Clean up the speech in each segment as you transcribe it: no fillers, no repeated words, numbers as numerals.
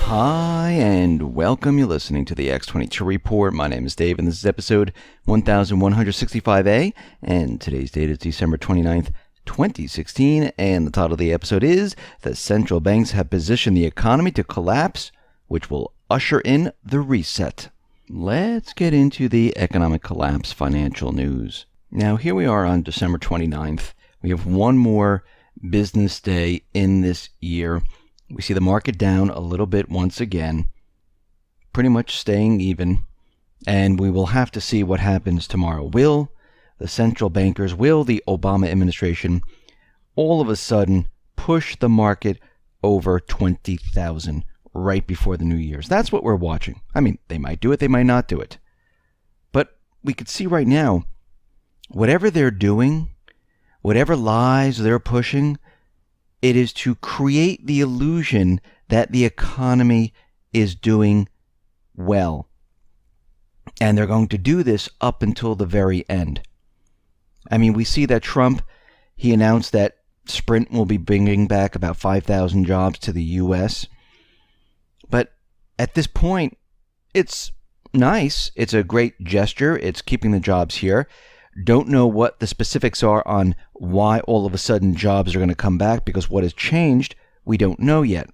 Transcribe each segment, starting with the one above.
Hi, and welcome. You're listening to the X22 Report. My name is Dave, and this is episode 1165A, and today's date is December 29th, 2016, and the title of the episode is The Central Banks Have Positioned the Economy to Collapse, which will usher in the reset. Let's get into the economic collapse financial news. Now, here we are on December 29th. We have one more business day in this year. We see the market down a little bit once again, pretty much staying even, and we will have to see what happens tomorrow. Will the central bankers, will the Obama administration all of a sudden push the market over 20,000 right before the New Year's? That's what we're watching. I mean, they might do it, they might not do it. But we could see right now, whatever they're doing, whatever lies they're pushing, it is to create the illusion that the economy is doing well. And they're going to do this up until the very end. I mean, we see that Trump, he announced that Sprint will be bringing back about 5,000 jobs to the U.S. But at this point, it's nice. It's a great gesture. It's keeping the jobs here. Don't know what the specifics are on why all of a sudden jobs are going to come back, because what has changed, we don't know yet.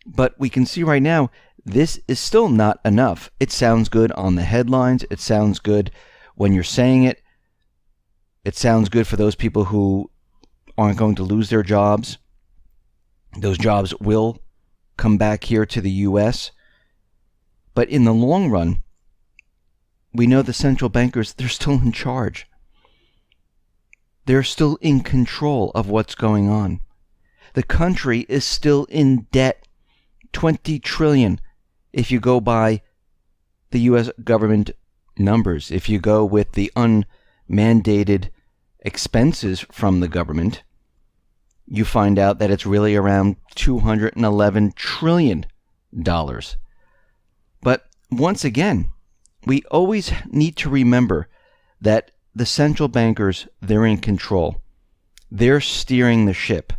But we can see right now, this is still not enough. It sounds good on the headlines. It sounds good when you're saying it. It sounds good for those people who aren't going to lose their jobs. Those jobs will come back here to the U.S. But in the long run, we know the central bankers, they're still in charge. They're still in control of what's going on. The country is still in debt, $20 trillion if you go by the U.S. government numbers. If you go with the unmandated expenses from the government, you find out that it's really around $211 trillion. But once again, we always need to remember that the central bankers, they're in control. They're steering the ship.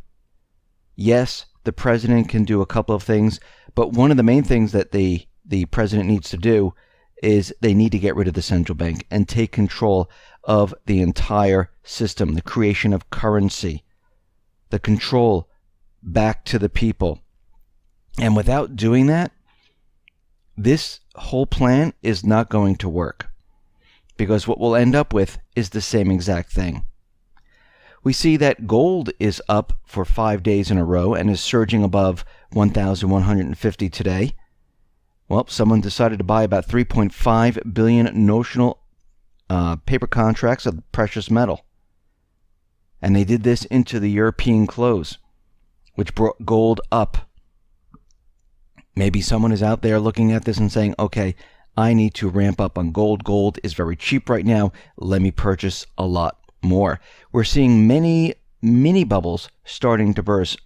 Yes, the president can do a couple of things, but one of the main things that the president needs to do is they need to get rid of the central bank and take control of the entire system, the creation of currency, the control back to the people. And without doing that, this whole plan is not going to work, because what we'll end up with is the same exact thing. We see that gold is up for 5 days in a row and is surging above 1,150 today. Well, someone decided to buy about 3.5 billion notional paper contracts of precious metal. And they did this into the European close, which brought gold up. Maybe someone is out there looking at this and saying, okay, I need to ramp up on gold. Gold is very cheap right now. Let me purchase a lot more. We're seeing many mini bubbles starting to burst.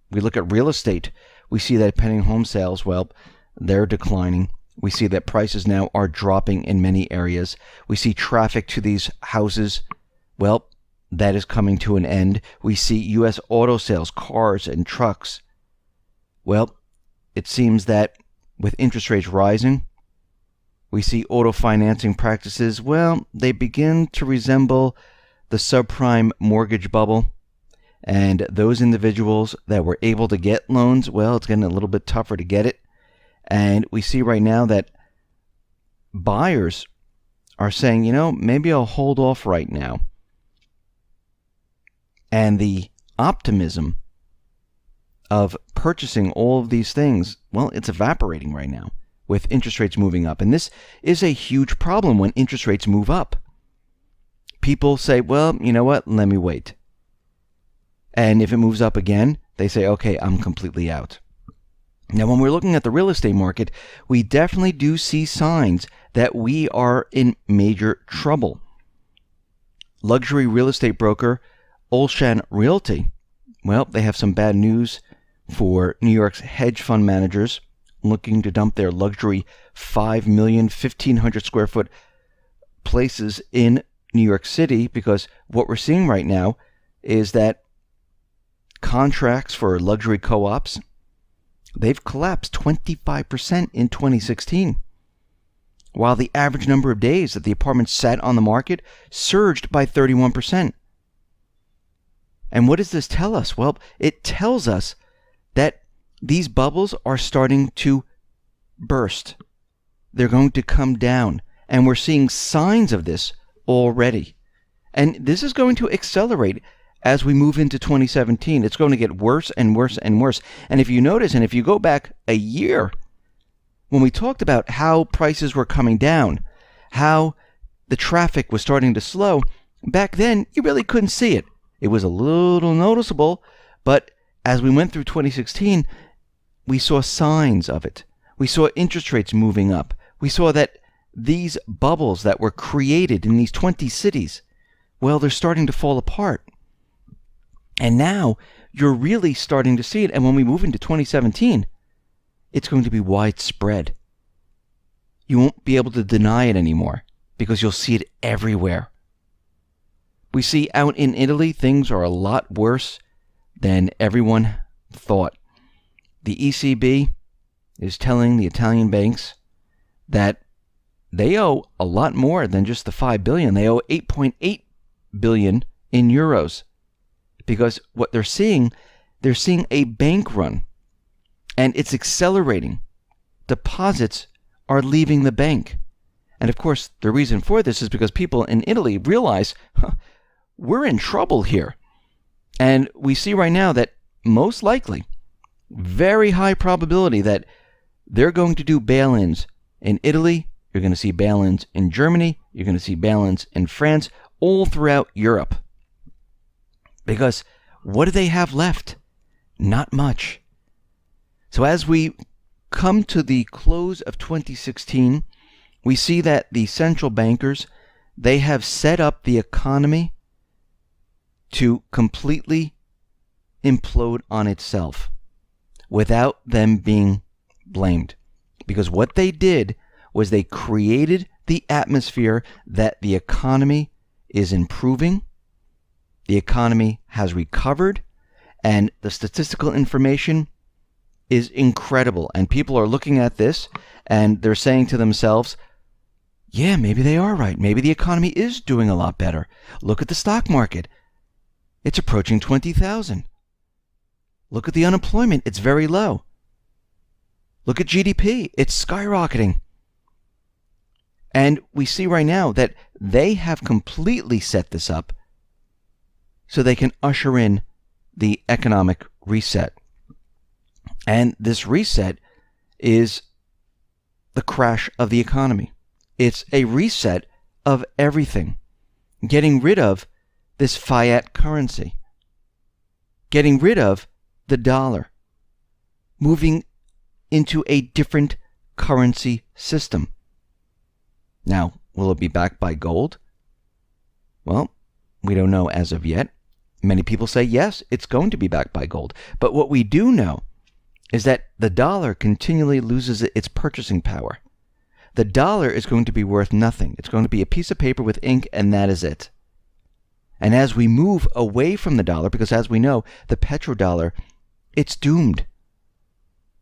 We look at real estate. We see that pending home sales, well, they're declining. We see that prices now are dropping in many areas. We see traffic to these houses. Well, that is coming to an end. We see U.S. auto sales, cars and trucks. Well, it seems that with interest rates rising, we see auto financing practices, well, they begin to resemble the subprime mortgage bubble. And those individuals that were able to get loans, well, it's getting a little bit tougher to get it. And we see right now that buyers are saying, maybe I'll hold off right now. And the optimism of purchasing all of these things, well, it's evaporating right now with interest rates moving up. And this is a huge problem when interest rates move up. People say, well, you know what, let me wait. And if it moves up again, they say, okay, I'm completely out. Now, when we're looking at the real estate market, we definitely do see signs that we are in major trouble. Luxury real estate broker Olshan Realty, well, they have some bad news for New York's hedge fund managers looking to dump their luxury 5 million, 1,500 square foot places in New York City, because what we're seeing right now is that contracts for luxury co-ops they've collapsed 25% in 2016, while the average number of days that the apartments sat on the market surged by 31%. And what does this tell us? Well, it tells us that these bubbles are starting to burst. They're going to come down, and we're seeing signs of this already. And this is going to accelerate as we move into 2017. It's going to get worse and worse and worse. And if you notice, and if you go back a year, when we talked about how prices were coming down, how the traffic was starting to slow, back then you really couldn't see it. It was a little noticeable, but as we went through 2016, we saw signs of it. We saw interest rates moving up. We saw that these bubbles that were created in these 20 cities, well, they're starting to fall apart. And now you're really starting to see it. And when we move into 2017, it's going to be widespread. You won't be able to deny it anymore because you'll see it everywhere. We see out in Italy, things are a lot worse than everyone thought. The ECB is telling the Italian banks that they owe a lot more than just the 5 billion. They owe 8.8 billion in euros, because what they're seeing a bank run, and it's accelerating. Deposits are leaving the bank. And of course, the reason for this is because people in Italy realize, we're in trouble here. And we see right now that most likely, very high probability that they're going to do bail-ins in Italy. You're going to see bail-ins in Germany. You're going to see bail-ins in France, all throughout Europe. Because what do they have left? Not much. So as we come to the close of 2016, we see that the central bankers, they have set up the economy to completely implode on itself without them being blamed. Because what they did was they created the atmosphere that the economy is improving, the economy has recovered, and the statistical information is incredible. And people are looking at this and they're saying to themselves, yeah, maybe they are right. Maybe the economy is doing a lot better. Look at the stock market. It's approaching 20,000. Look at the unemployment. It's very low. Look at GDP. It's skyrocketing. And we see right now that they have completely set this up so they can usher in the economic reset. And this reset is the crash of the economy. It's a reset of everything. Getting rid of this fiat currency. Getting rid of the dollar. Moving into a different currency system. Now, will it be backed by gold? Well, we don't know as of yet. Many people say yes, it's going to be backed by gold. But what we do know is that the dollar continually loses its purchasing power. The dollar is going to be worth nothing. It's going to be a piece of paper with ink, and that is it. And as we move away from the dollar, because as we know, the petrodollar, it's doomed.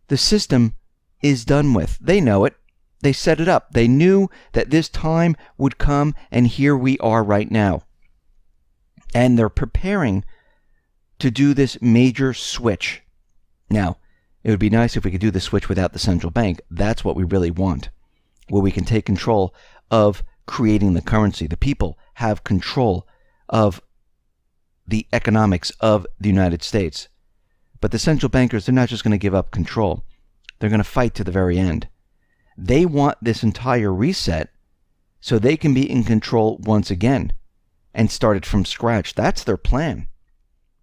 The system is done with. They know it. They set it up. They knew that this time would come, and here we are right now. And they're preparing to do this major switch. Now, it would be nice if we could do the switch without the central bank. That's what we really want, where we can take control of creating the currency. The people have control of the economics of the United States. But the central bankers, they're not just going to give up control. They're going to fight to the very end. They want this entire reset so they can be in control once again and start it from scratch. That's their plan.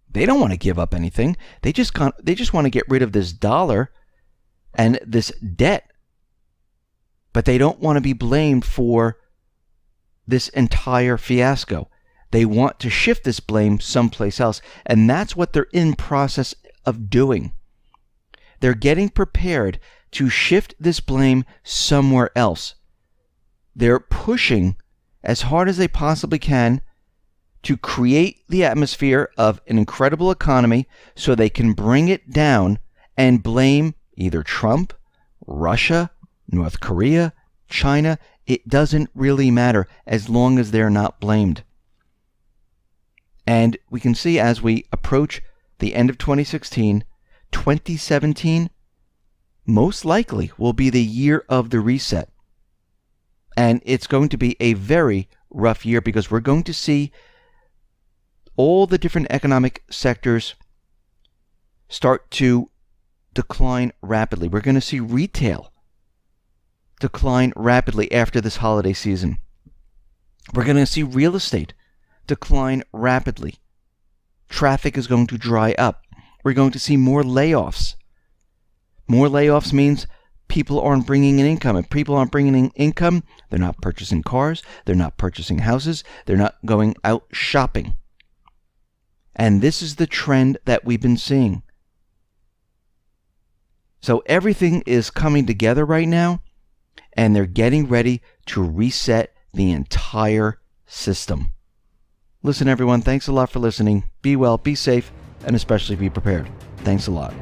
They don't want to give up anything. They just want to get rid of this dollar and this debt. But they don't want to be blamed for this entire fiasco. They want to shift this blame someplace else. And that's what they're in process of doing. They're getting prepared to shift this blame somewhere else. They're pushing as hard as they possibly can to create the atmosphere of an incredible economy so they can bring it down and blame either Trump, Russia, North Korea, China. It doesn't really matter as long as they're not blamed. And we can see as we approach the end of 2016, 2017 most likely will be the year of the reset. And it's going to be a very rough year because we're going to see all the different economic sectors start to decline rapidly. We're going to see retail decline rapidly after this holiday season. We're going to see real estate decline rapidly. Traffic is going to dry up. We're going to see more layoffs. More layoffs means people aren't bringing in income. If people aren't bringing in income, they're not purchasing cars, they're not purchasing houses, they're not going out shopping. And this is the trend that we've been seeing. So everything is coming together right now, and they're getting ready to reset the entire system. Listen, everyone, thanks a lot for listening. Be well, be safe, and especially be prepared. Thanks a lot.